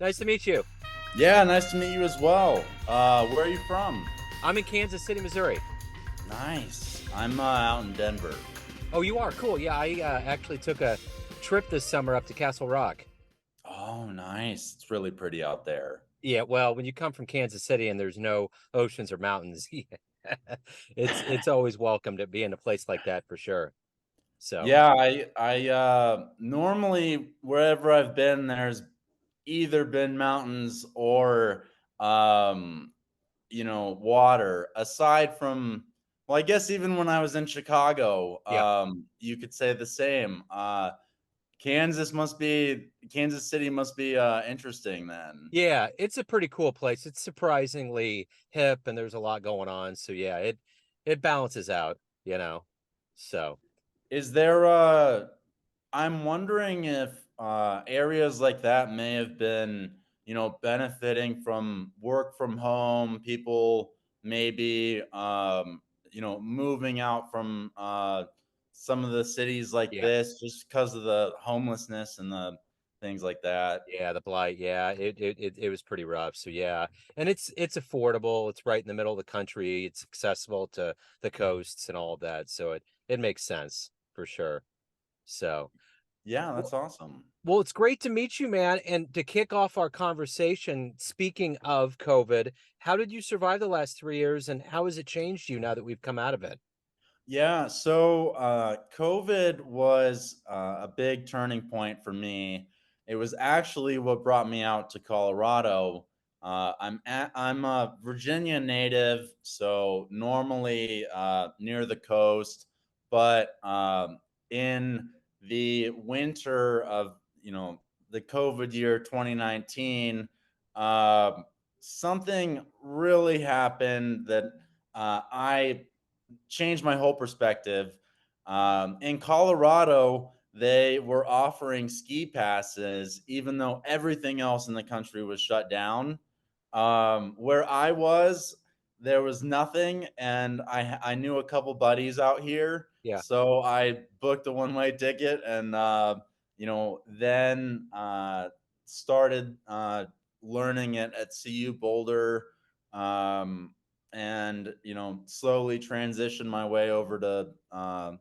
Nice to meet you. Yeah, nice to meet you as well. Where are you from? I'm in Kansas City, Missouri. Nice. I'm out in Denver. Oh, you are? Cool. Yeah, I actually took a trip this summer up to Castle Rock. Oh, nice. It's really pretty out there. Yeah, well, when you come from Kansas City and there's no oceans or mountains, it's always welcome to be in a place like that for sure. So, Yeah, I normally wherever I've been, there's either been mountains or um, water. Aside from, well, I guess even when I was in Chicago, yeah. you could say the same. Kansas City must be interesting then. Yeah, it's a pretty cool place. It's surprisingly hip and there's a lot going on. So yeah, it balances out, you know. So, Is there I'm wondering if areas like that may have been, benefiting from work from home, people maybe moving out from some of the cities like yeah. this just because of the homelessness and the things like that. Yeah, the blight. Yeah, it was pretty rough. So yeah, and it's affordable. It's right in the middle of the country. It's accessible to the coasts and all of that. So it makes sense for sure. So Yeah, well, that's awesome. well, it's great to meet you, man. And to kick off our conversation, speaking of COVID, how did you survive the last 3 years, and how has it changed you now that we've come out of it? Yeah, so COVID was a big turning point for me. It was actually what brought me out to Colorado. I'm a Virginia native, so normally near the coast, but in the winter of the COVID year 2019, something really happened that I changed my whole perspective. In Colorado, they were offering ski passes, even though everything else in the country was shut down. Where I was, there was nothing, and I knew a couple buddies out here, Yeah. so I booked a one-way ticket, and then started learning it at CU Boulder. Um, and slowly transitioned my way over to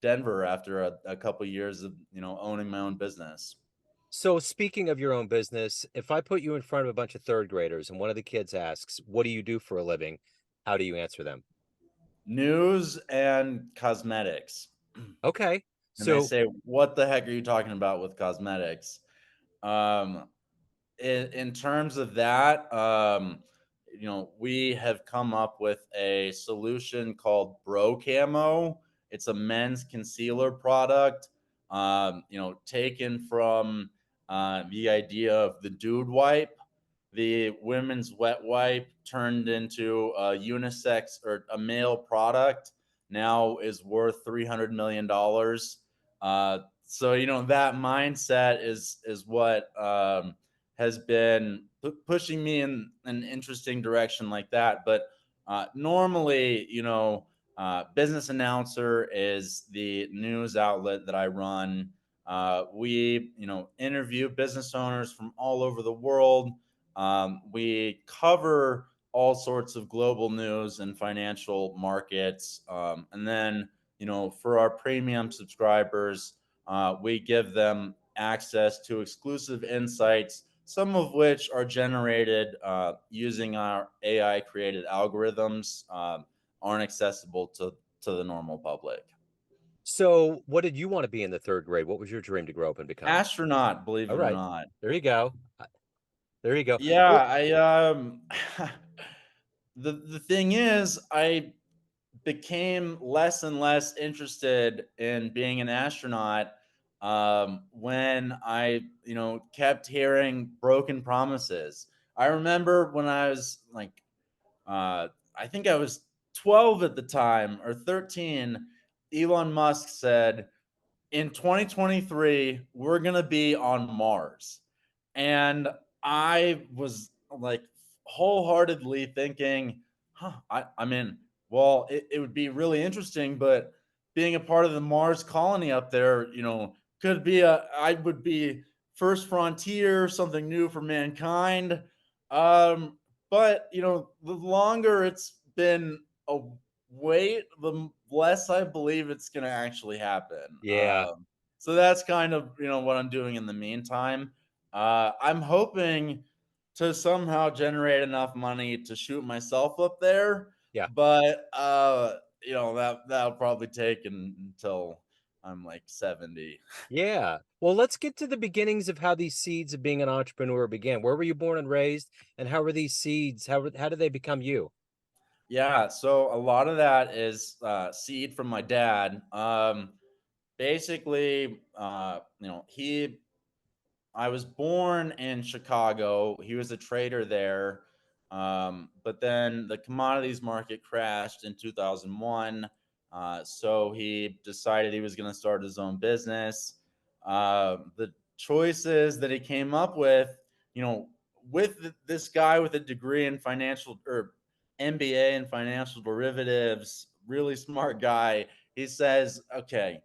Denver after a couple years of owning my own business. So speaking of your own business, if I put you in front of a bunch of third graders and one of the kids asks, "What do you do for a living?" How do you answer them? News and cosmetics. Okay. And they So say, "What the heck are you talking about with cosmetics?" Um, in terms of that, we have come up with a solution called Bro Camo. It's a men's concealer product, taken from the idea of the dude wipe. The women's wet wipe turned into a unisex or a male product now is worth $300 million. So that mindset is what has been pushing me in an interesting direction like that. But normally, business announcer is the news outlet that I run. We, interview business owners from all over the world. We cover all sorts of global news and financial markets. And then, for our premium subscribers, we give them access to exclusive insights, some of which are generated using our AI created algorithms, aren't accessible to the normal public. so what did you want to be in the third grade? What was your dream to grow up and become? Astronaut, believe All it or right. not. There you go. There you go. Yeah, Well, I the thing is, I became less and less interested in being an astronaut when I, kept hearing broken promises. I remember when I was like, I think I was 12 at the time or 13. Elon Musk said, in 2023, we're going to be on Mars. And I was like wholeheartedly thinking, I mean, well, it would be really interesting, but being a part of the Mars colony up there, could be I would be first frontier, something new for mankind. Um, but the longer it's been a wait, the less I believe it's going to actually happen. Yeah. So that's kind of what I'm doing in the meantime. I'm hoping to somehow generate enough money to shoot myself up there, Yeah. but that'll probably take until I'm like 70. Yeah. Well, let's get to the beginnings of how these seeds of being an entrepreneur began. Where were you born and raised, and how were these seeds? How did they become you? Yeah, so a lot of that is seed from my dad. Basically, he I was born in Chicago. He was a trader there. But then the commodities market crashed in 2001. So he decided he was going to start his own business. The choices that he came up you know, with this guy with a degree in financial or MBA in financial derivatives, really smart guy, he says, okay,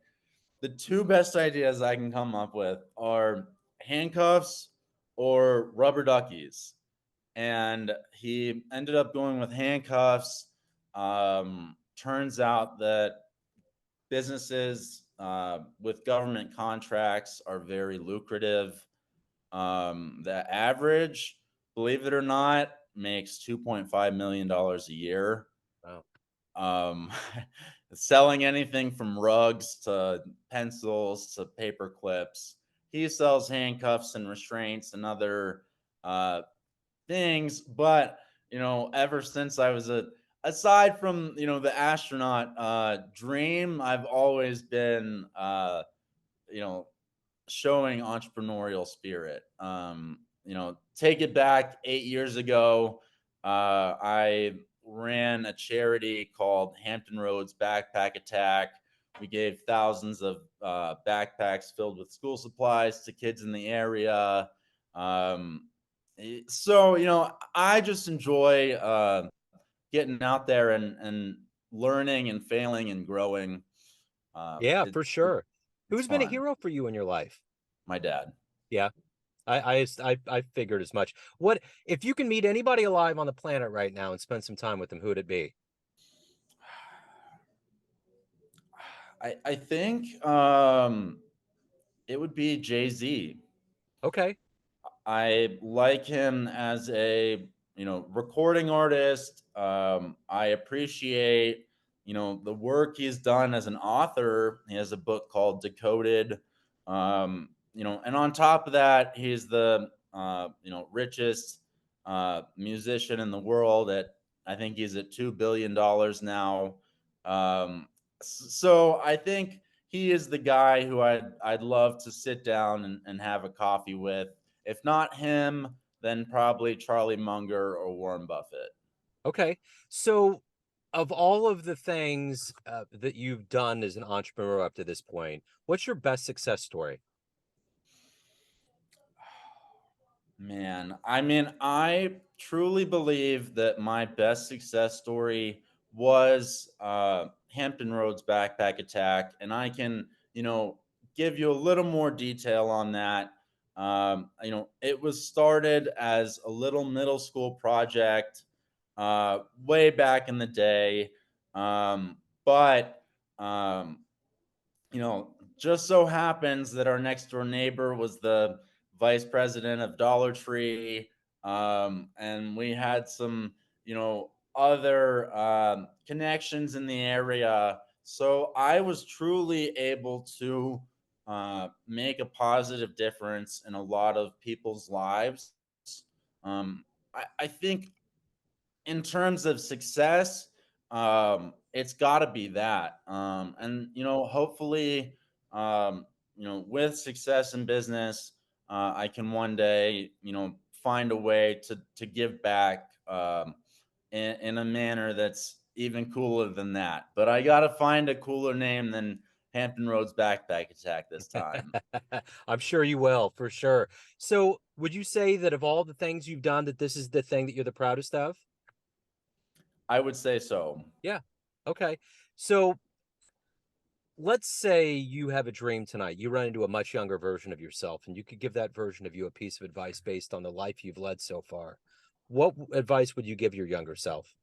the two best ideas I can come up with are handcuffs or rubber duckies. And he ended up going with handcuffs. Turns out that businesses with government contracts are very lucrative. The average, believe it or not, makes $2.5 million a year. Wow. um, Selling anything from rugs to pencils to paper clips. He sells handcuffs and restraints and other uh, things. But ever since I was aside from the astronaut dream, I've always been you know showing entrepreneurial spirit. Take it back 8 years ago. I ran a charity called Hampton Roads Backpack Attack. We gave thousands of backpacks filled with school supplies to kids in the area. Um, so, I just enjoy getting out there and learning and failing and growing. Yeah, It, for sure. it's Who's been a fun. hero for you in your life? My dad. Yeah, I figured as much. What if you can meet anybody alive on the planet right now and spend some time with them? Who would it be? I think it would be Jay-Z. Okay. I like him as a recording artist. I appreciate the work he's done as an author. He has a book called Decoded. And on top of that, he's the richest musician in the world. At I think he's at $2 billion now. So I think he is the guy who I'd love to sit down and have a coffee with. If not him, then probably Charlie Munger or Warren Buffett. Okay. So, of all of the things that you've done as an entrepreneur up to this point, what's your best success story? Man, I mean, I truly believe that my best success story was Hampton Roads Backpack Attack, and I can, give you a little more detail on that. It was started as a little middle school project way back in the day, but just so happens that our next door neighbor was the vice president of Dollar Tree. And we had some, other connections in the area. So I was truly able to make a positive difference in a lot of people's lives. I think in terms of success, it's got to be that. And hopefully, with success in business, I can one day, find a way to give back in a manner that's even cooler than that. But I got to find a cooler name than Hampton Roads Backpack Attack this time. I'm sure you will, for sure. So, would you say that of all the things you've done, that this is the thing that you're the proudest of? I would say so. Yeah. Okay. So, Let's say you have a dream tonight. You run into a much younger version of yourself, and you could give that version of you a piece of advice based on the life you've led so far. What advice would you give your younger self?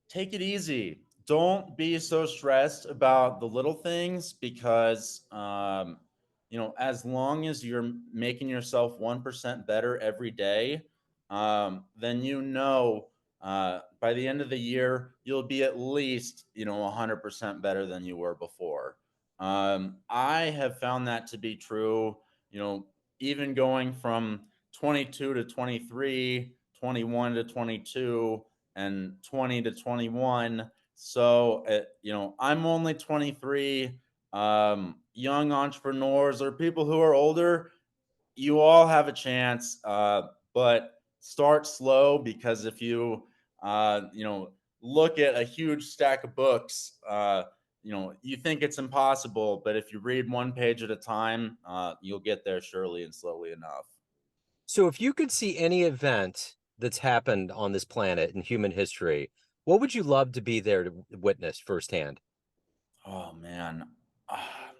Take it easy. Don't be so stressed about the little things because, as long as you're making yourself 1% better every day, then by the end of the year, you'll be at least, 100% better than you were before. I have found that to be true, you know, even going from 22 to 23, 21 to 22 and 20 to 21. So, I'm only 23. Young entrepreneurs or people who are older, you all have a chance, but start slow because if look at a huge stack of books, you think it's impossible, but if you read one page at a time, you'll get there surely and slowly enough. So, if you could see any event that's happened on this planet in human history, what would you love to be there to witness firsthand? Oh man. Ah,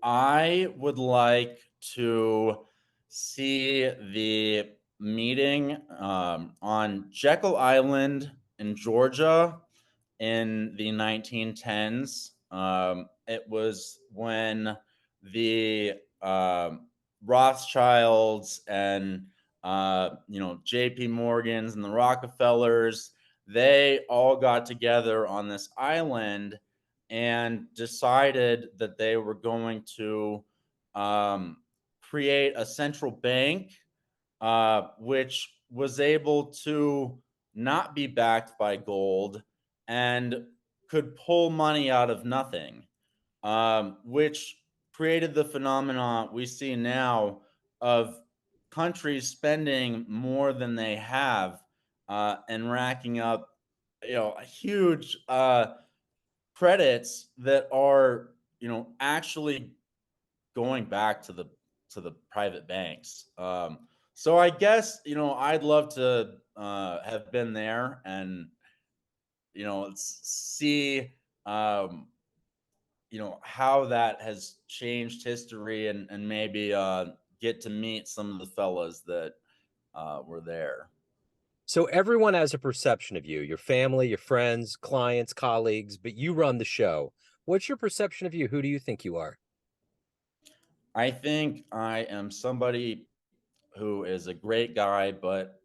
I would like to see the meeting on Jekyll Island in Georgia in the 1910s. It was when the Rothschilds and J.P. Morgans and the Rockefellers, they all got together on this island and decided that they were going to um, create a central bank, which was able to not be backed by gold and could pull money out of nothing, which created the phenomenon we see now of countries spending more than they have and racking up, huge credits that are, actually going back to the private banks. So I guess I'd love to have been there and see how that has changed history and maybe get to meet some of the fellas that were there. So, everyone has a perception of you, your family, your friends, clients, colleagues, but you run the show. What's your perception of you? Who do you think you are? I think I am somebody who is a great guy, but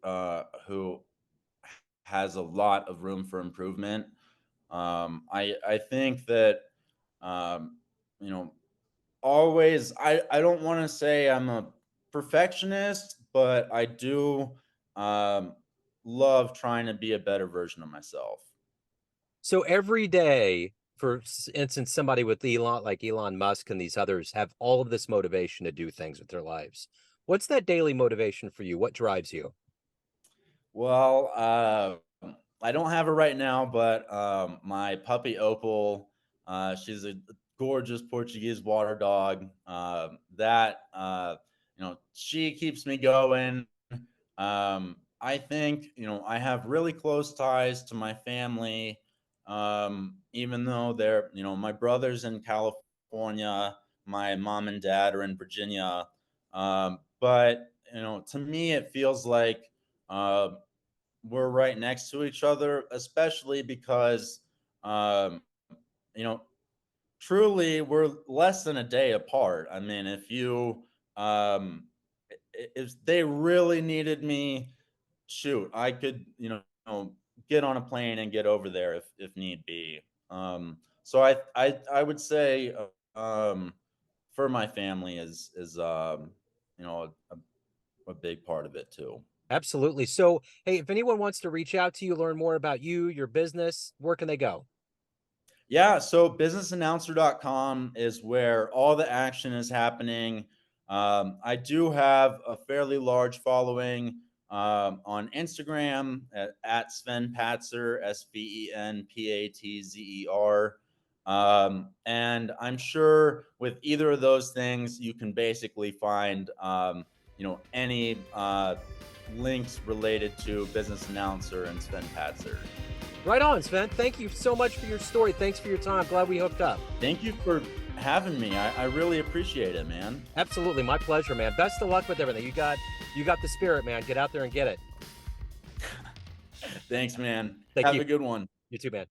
who has a lot of room for improvement. I think that um, you know always I don't want to say I'm a perfectionist, but I do um, love trying to be a better version of myself. So, every day, for instance, somebody with Elon, like Elon Musk and these others, have all of this motivation to do things with their lives. What's that daily motivation for you? What drives you? Well, I don't have her right now, but my puppy Opal, she's a gorgeous Portuguese water dog. She keeps me going. I think I have really close ties to my family, even though my brother's in California, my mom and dad are in Virginia. But to me, it feels like. Uh, we're right next to each other, especially because, um, you know, truly we're less than a day apart. I mean, um, if they really needed me, shoot, I could, get on a plane and get over there if need be. So I would say, for my family is a big part of it too. Absolutely. So, hey, if anyone wants to reach out to you, learn more about you, your business, where can they go? Yeah, so businessannouncer.com is where all the action is happening. I do have a fairly large following on Instagram at Sven Patzer, SvenPatzer. And I'm sure with either of those things, you can basically find, any links related to Business Announcer and Sven Patzer. Right on, Sven. Thank you so much for your story. Thanks for your time. Glad we hooked up. Thank you for having me. I really appreciate it, man. Absolutely, my pleasure, man. Best of luck with everything. You got the spirit, man. Get out there and get it. Thanks, man. Thank Have you. a good one. You too, man.